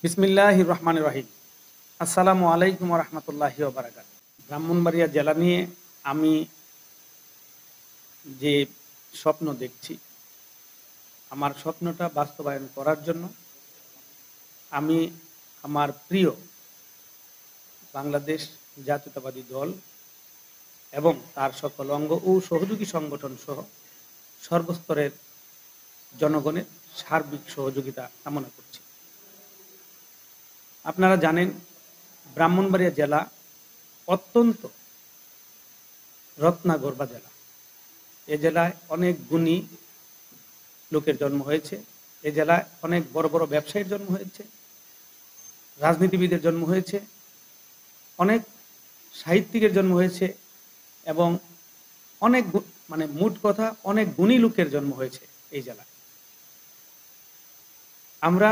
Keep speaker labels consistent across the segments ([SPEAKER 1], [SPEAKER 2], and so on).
[SPEAKER 1] বিসমিল্লাহির রহমানির রহিম। আসসালামু আলাইকুম ওয়া রাহমাতুল্লাহি ওয়া বারাকাতুহু। ব্রাহ্মণবাড়িয়া জেলা নিয়ে আমি যে স্বপ্ন দেখছি, আমার স্বপ্নটা বাস্তবায়ন করার জন্য আমি আমার প্রিয় বাংলাদেশ জাতীয়তাবাদী দল এবং তার সকল অঙ্গ ও সহযোগী সংগঠন সহ সর্বস্তরের জনগণের সার্বিক সহযোগিতা কামনা করছি। আপনারা জানেন, ব্রাহ্মণবাড়িয়া জেলা অত্যন্ত রত্নাগর্ভা জেলা। এ জেলায় অনেক গুণী লোকের জন্ম হয়েছে। এ জেলায় অনেক বড় বড় ব্যবসায়ীর জন্ম হয়েছে, রাজনীতিবিদের জন্ম হয়েছে, অনেক সাহিত্যিকের জন্ম হয়েছে এবং অনেক মোট কথা অনেক গুণী লোকের জন্ম হয়েছে এই জেলায়। আমরা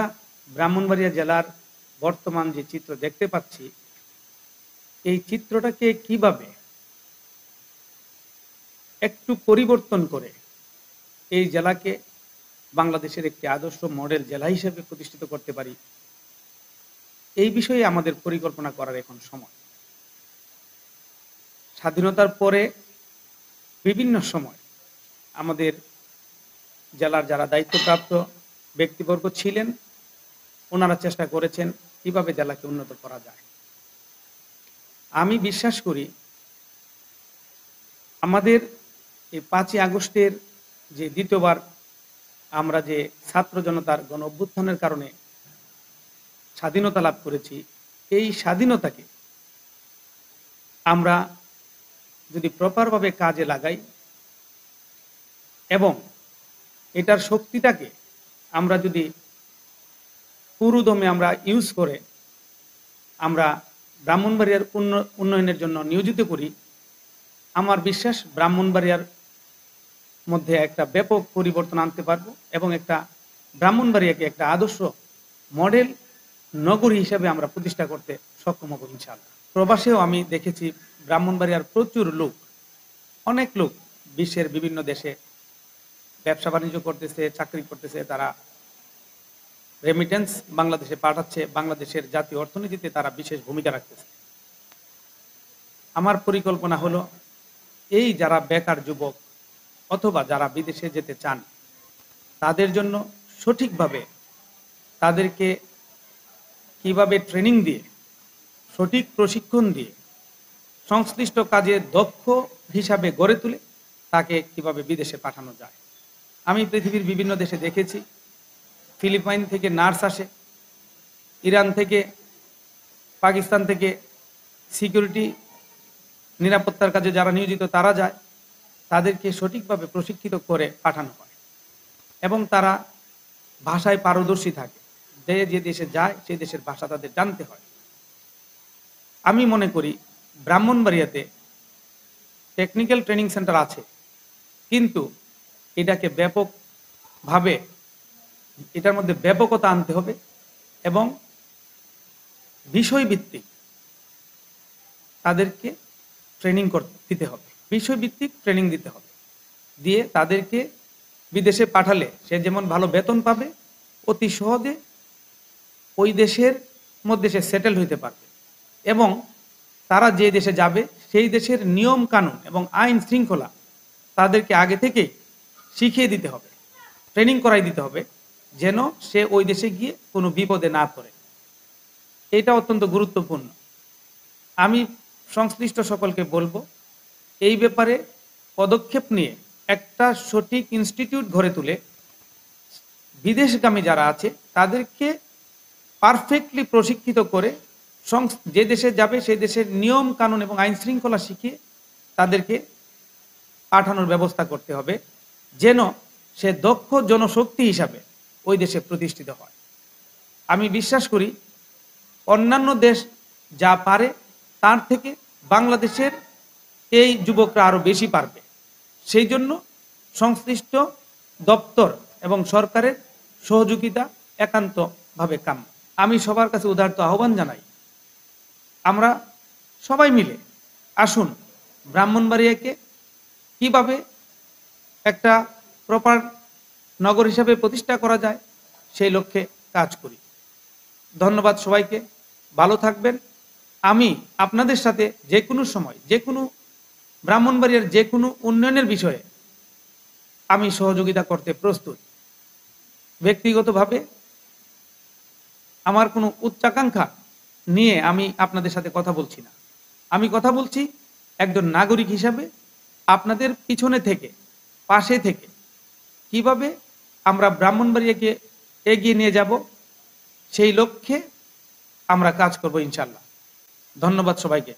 [SPEAKER 1] ব্রাহ্মণবাড়িয়া জেলার বর্তমান যে চিত্র দেখতে পাচ্ছি, এই চিত্রটাকে কিভাবে একটু পরিবর্তন করে এই জেলাকে বাংলাদেশের একটি আদর্শ মডেল জেলা হিসেবে প্রতিষ্ঠিত করতে পারি, এই বিষয়ে আমাদের পরিকল্পনা করার এখন সময়। স্বাধীনতার পরে বিভিন্ন সময় আমাদের জেলার যারা দায়িত্বপ্রাপ্ত ব্যক্তিবর্গ ছিলেন, ওনারা চেষ্টা করেছেন কিভাবে জেলাকে উন্নত করা যায়। আমি বিশ্বাস করি আমাদের এই 5ই আগস্টের যে দ্বিতীয়বার আমরা যে ছাত্র জনতার গণ অভ্যুত্থানের কারণে স্বাধীনতা লাভ করেছি, এই স্বাধীনতাকে আমরা যদি প্রপারভাবে কাজে লাগাই এবং এটার শক্তিটাকে আমরা যদি পুরোদমে আমরা ইউজ করে আমরা ব্রাহ্মণবাড়িয়ার উন্নয়নের জন্য নিয়োজিত করি, আমার বিশ্বাস ব্রাহ্মণবাড়িয়ার মধ্যে একটা ব্যাপক পরিবর্তন আনতে পারবো এবং একটা ব্রাহ্মণবাড়িয়াকে একটা আদর্শ মডেল নগরী হিসেবে আমরা প্রতিষ্ঠা করতে সক্ষম হব ইনশাআল্লাহ। প্রবাসেও আমি দেখেছি ব্রাহ্মণবাড়িয়ার প্রচুর লোক, অনেক লোক বিশ্বের বিভিন্ন দেশে ব্যবসা বাণিজ্য করতেছে, চাকরি করতেছে, তারা রেমিটেন্স বাংলাদেশে পাঠাচ্ছে, বাংলাদেশের জাতীয় অর্থনীতিতে তারা বিশেষ ভূমিকা রাখতেছে। আমার পরিকল্পনা হলো এই যারা বেকার যুবক অথবা যারা বিদেশে যেতে চান, তাদের জন্য সঠিকভাবে তাদেরকে কিভাবে ট্রেনিং দিয়ে, সঠিক প্রশিক্ষণ দিয়ে, সংশ্লিষ্ট কাজে দক্ষ হিসাবে গড়ে তুলে তাকে কিভাবে বিদেশে পাঠানো যায়। আমি পৃথিবীর বিভিন্ন দেশে দেখেছি, ফিলিপাইন থেকে নার্স আসে, ইরান থেকে, পাকিস্তান থেকে সিকিউরিটি নিরাপত্তার কাজে যারা নিয়োজিত তারা যায়, তাদেরকে সঠিকভাবে প্রশিক্ষিত করে পাঠানো হয় এবং তারা ভাষায় পারদর্শী থাকে। যে দেশে যায় সেই দেশের ভাষা তাদের জানতে হয়। আমি মনে করি ব্রাহ্মণবাড়িয়াতে টেকনিক্যাল ট্রেনিং সেন্টার আছে, কিন্তু এটাকে ব্যাপকভাবে এটার মধ্যে ব্যাপকতা আনতে হবে এবং বিষয়ভিত্তিক তাদেরকে ট্রেনিং দিতে হবে, বিষয়ভিত্তিক ট্রেনিং দিতে হবে, দিয়ে তাদেরকে বিদেশে পাঠালে সে যেমন ভালো বেতন পাবে, অতি সহজে ওই দেশের মধ্যে সে সেটেল হইতে পারবে এবং তারা যে দেশে যাবে সেই দেশের নিয়ম কানুন এবং আইন শৃঙ্খলা তাদেরকে আগে থেকেই শিখিয়ে দিতে হবে, ট্রেনিং করাই দিতে হবে, যেন সে ওই দেশে গিয়ে কোনো বিপদে না পড়ে। এটা অত্যন্ত গুরুত্বপূর্ণ। আমি সংশ্লিষ্ট সকলকে বলবো এই ব্যাপারে পদক্ষেপ নিয়ে একটা সঠিক ইনস্টিটিউট গড়ে তুলে বিদেশগামী যারা আছে তাদেরকে পারফেক্টলি প্রশিক্ষিত করে যে দেশে যাবে সেই দেশের নিয়ম কানুন এবং আইন শৃঙ্খলা শিখিয়ে তাদেরকে পাঠানোর ব্যবস্থা করতে হবে, যেন সে দক্ষ জনশক্তি হিসাবে ওই দেশে প্রতিষ্ঠিত হয়। আমি বিশ্বাস করি অন্যান্য দেশ যা পারে তার থেকে বাংলাদেশের এই যুবকরা আরো বেশি পারবে। সেই জন্য সংশ্লিষ্ট দপ্তর এবং সরকারের সহযোগিতা একান্তভাবে কাম্য। আমি সবার কাছে উদারত আহ্বান জানাই, আমরা সবাই মিলে আসুন ব্রাহ্মণবাড়িয়াকে কিভাবে একটা প্রপার নগর হিসাবে প্রতিষ্ঠা করা যায় সেই লক্ষ্যে কাজ করি। ধন্যবাদ সবাইকে, ভালো থাকবেন। আমি আপনাদের সাথে যে কোনো সময় যে কোনো ব্রাহ্মণবাড়িয়ার যে কোনো উন্নয়নের বিষয়ে আমি সহযোগিতা করতে প্রস্তুত। ব্যক্তিগতভাবে আমার কোনো উচ্চাকাঙ্ক্ষা নিয়ে আমি আপনাদের সাথে কথা বলছি না। আমি কথা বলছি একজন নাগরিক হিসাবে আপনাদের পিছনে থেকে, পাশে থেকে কিভাবে আমরা ব্রাহ্মণবাড়িয়াকে এগিয়ে নিয়ে যাব সেই লক্ষ্যে আমরা কাজ করব ইনশাআল্লাহ। ধন্যবাদ সবাইকে।